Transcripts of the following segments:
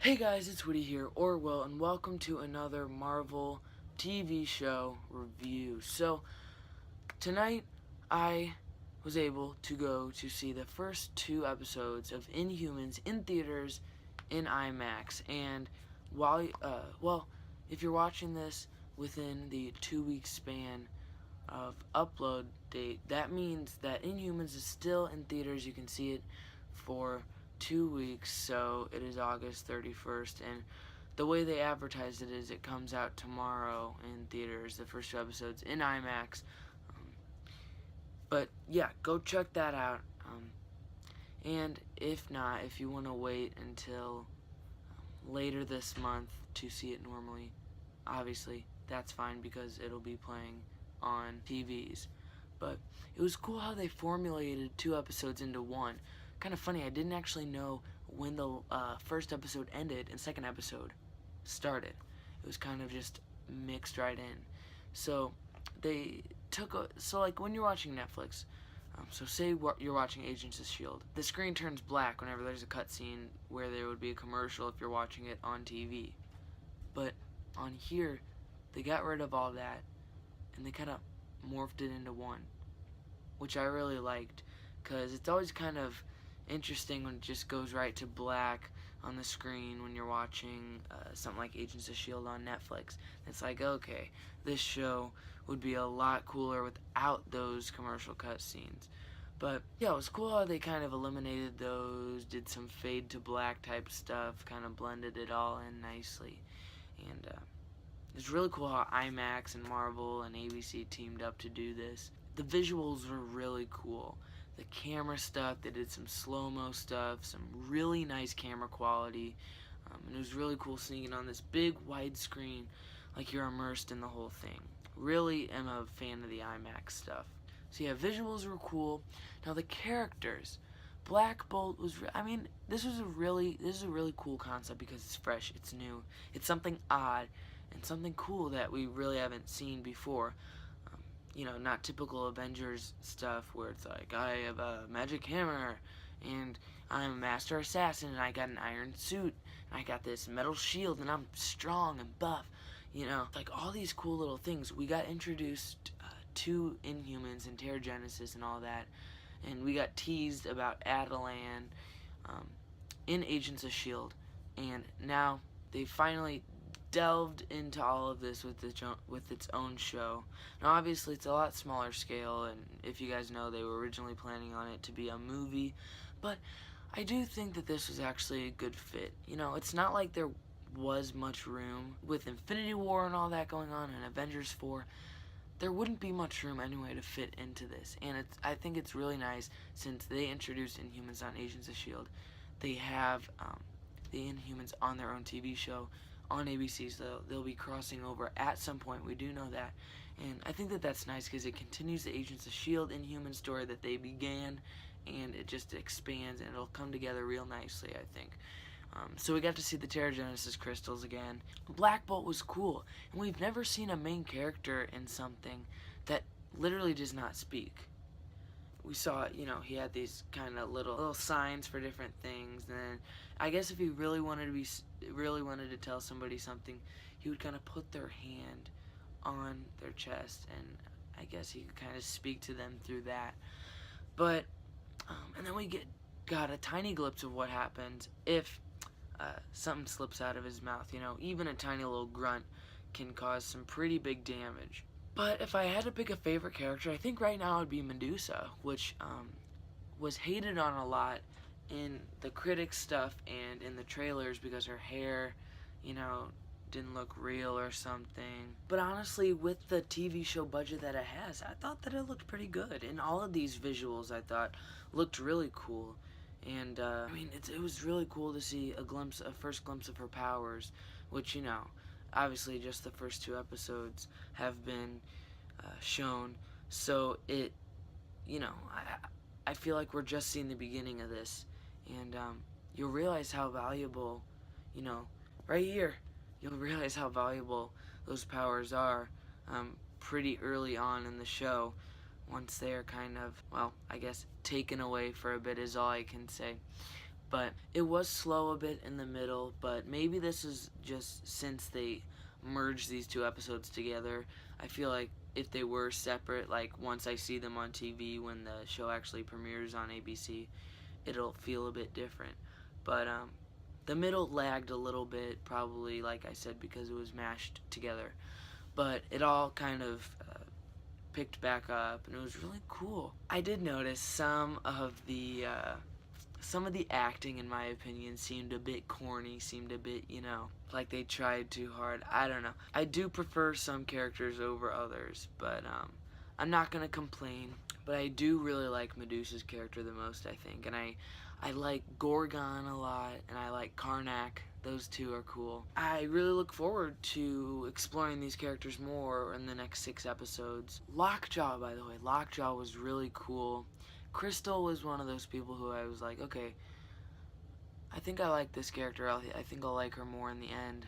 Hey guys, it's Woody here, Orwell, and welcome to another Marvel TV show review. So, tonight I was able to go to see the first two episodes of Inhumans in theaters in IMAX. And if you're watching this within the 2 week span of upload date, that means that Inhumans is still in theaters. You can see it for 2 weeks, so it is August 31st, and the way they advertised it is it comes out tomorrow in theaters, the first two episodes in IMAX. But yeah, go check that out. And if not, if you want to wait until later this month to see it normally, obviously that's fine because it'll be playing on TVs. But it was cool how they formulated two episodes into one. Kind of funny, I didn't actually know when the first episode ended and second episode started. It was kind of just mixed right in. So they so like when you're watching Netflix, so say you're watching Agents of S.H.I.E.L.D., the screen turns black whenever there's a cutscene where there would be a commercial if you're watching it on TV. But on here, they got rid of all that and they kind of morphed it into one, which I really liked, because it's always kind of interesting when it just goes right to black on the screen when you're watching something like Agents of S.H.I.E.L.D. on Netflix. It's like, okay, this show would be a lot cooler without those commercial cutscenes. But yeah, it was cool how they kind of eliminated those, did some fade to black type stuff, kind of blended it all in nicely. And it's really cool how IMAX and Marvel and ABC teamed up to do this. The visuals were really cool. The camera stuff, they did some slow-mo stuff, some really nice camera quality, and it was really cool seeing it on this big wide screen, like you're immersed in the whole thing. Really am a fan of the IMAX stuff. So yeah, visuals were cool. Now the characters, Black Bolt was, this is a really cool concept because it's fresh, it's new, it's something odd, and something cool that we really haven't seen before. Not typical Avengers stuff where it's like, I have a magic hammer, and I'm a master assassin, and I got an iron suit, and I got this metal shield, and I'm strong and buff. Like all these cool little things. We got introduced to Inhumans and Terrigenesis and all that, and we got teased about Atalan in Agents of S.H.I.E.L.D., and now they finally delved into all of this with its own show. Now obviously it's a lot smaller scale, and if you guys know, they were originally planning on it to be a movie, but I do think that this was actually a good fit. It's not like there was much room with Infinity War and all that going on and Avengers 4. There wouldn't be much room anyway to fit into this, and I think it's really nice since they introduced Inhumans on Agents of S.H.I.E.L.D. They have the Inhumans on their own TV show on ABC, so they'll be crossing over at some point. We do know that, and I think that that's nice because it continues the Agents of S.H.I.E.L.D. Inhuman story that they began, and it just expands and it'll come together real nicely, I think. So we got to see the Terrigenesis crystals again. Black Bolt was cool, and we've never seen a main character in something that literally does not speak. We saw, he had these kind of little signs for different things, and then I guess if he really wanted to tell somebody something, he would kind of put their hand on their chest, and I guess he could kind of speak to them through that. But and then we got a tiny glimpse of what happens if something slips out of his mouth. Even a tiny little grunt can cause some pretty big damage. But if I had to pick a favorite character, I think right now it would be Medusa, which was hated on a lot in the critics stuff and in the trailers because her hair, didn't look real or something. But honestly, with the TV show budget that it has, I thought that it looked pretty good. And all of these visuals I thought looked really cool. And it was really cool to see a first glimpse of her powers, which, obviously just the first two episodes have been shown. So I feel like we're just seeing the beginning of this, and you'll realize how valuable, right here, you'll realize how valuable those powers are pretty early on in the show, once they're kind of, well, I guess taken away for a bit is all I can say. but it was slow a bit in the middle. But maybe this is just since they merged these two episodes together. I feel like if they were separate, like once I see them on TV when the show actually premieres on ABC, it'll feel a bit different. But the middle lagged a little bit, probably like I said, because it was mashed together. But it all kind of picked back up, and it was really cool. I did notice some of the acting, in my opinion, seemed a bit corny, seemed a bit, like they tried too hard. I don't know. I do prefer some characters over others, but I'm not gonna complain. But I do really like Medusa's character the most, I think, and I like Gorgon a lot, and I like Karnak. Those two are cool. I really look forward to exploring these characters more in the next 6 episodes. Lockjaw, by the way, Lockjaw was really cool. Crystal was one of those people who I was like, okay, I think I like this character. I think I'll like her more in the end,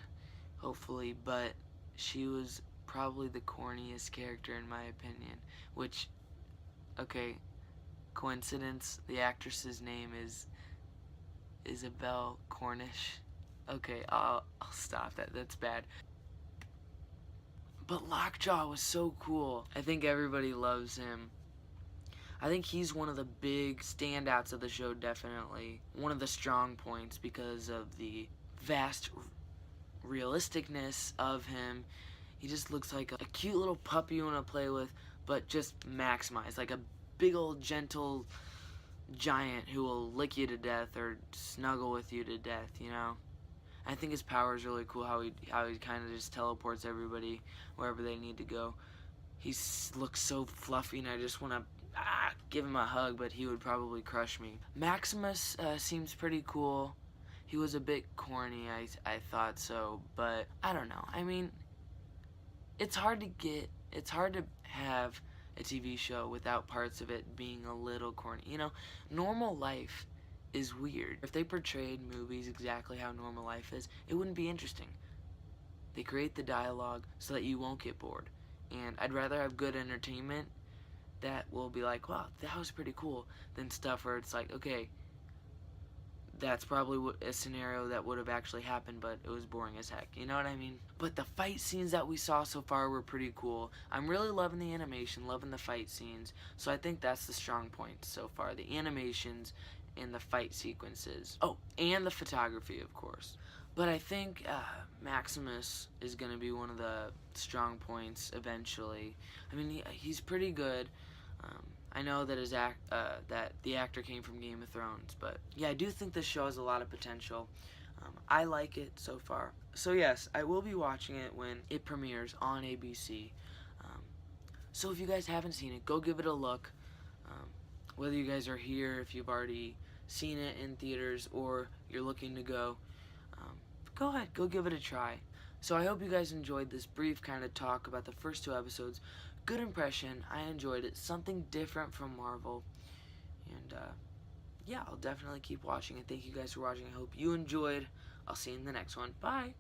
hopefully, but she was probably the corniest character in my opinion, which, okay, coincidence, the actress's name is Isabelle Cornish. Okay, I'll stop that. That's bad. But Lockjaw was so cool. I think everybody loves him. I think he's one of the big standouts of the show, definitely. One of the strong points because of the vast realisticness of him. He just looks like a cute little puppy you want to play with, but just maximized. Like a big old gentle giant who will lick you to death or snuggle with you to death, I think his power is really cool, how he kind of just teleports everybody wherever they need to go. He looks so fluffy, and I just want to give him a hug, but he would probably crush me. Maximus seems pretty cool. He was a bit corny, I thought so, but I don't know. I mean, it's hard to have a TV show without parts of it being a little corny. Normal life is weird. If they portrayed movies exactly how normal life is, it wouldn't be interesting. They create the dialogue so that you won't get bored. And I'd rather have good entertainment that will be like, wow, that was pretty cool, than stuff where it's like, okay, that's probably a scenario that would have actually happened, but it was boring as heck. You know what I mean? But the fight scenes that we saw so far were pretty cool. I'm really loving the animation, loving the fight scenes. So I think that's the strong point so far. The animations and the fight sequences. Oh, and the photography, of course. But I think Maximus is going to be one of the strong points eventually. I mean, he's pretty good. I know that that the actor came from Game of Thrones, but yeah, I do think this show has a lot of potential. I like it so far. So yes, I will be watching it when it premieres on ABC. So if you guys haven't seen it, go give it a look. Whether you guys are here, if you've already seen it in theaters, or you're looking to go ahead, go give it a try. So I hope you guys enjoyed this brief kind of talk about the first 2 episodes. Good impression. I enjoyed it. Something different from Marvel. And yeah, I'll definitely keep watching it. Thank you guys for watching. I hope you enjoyed. I'll see you in the next one. Bye.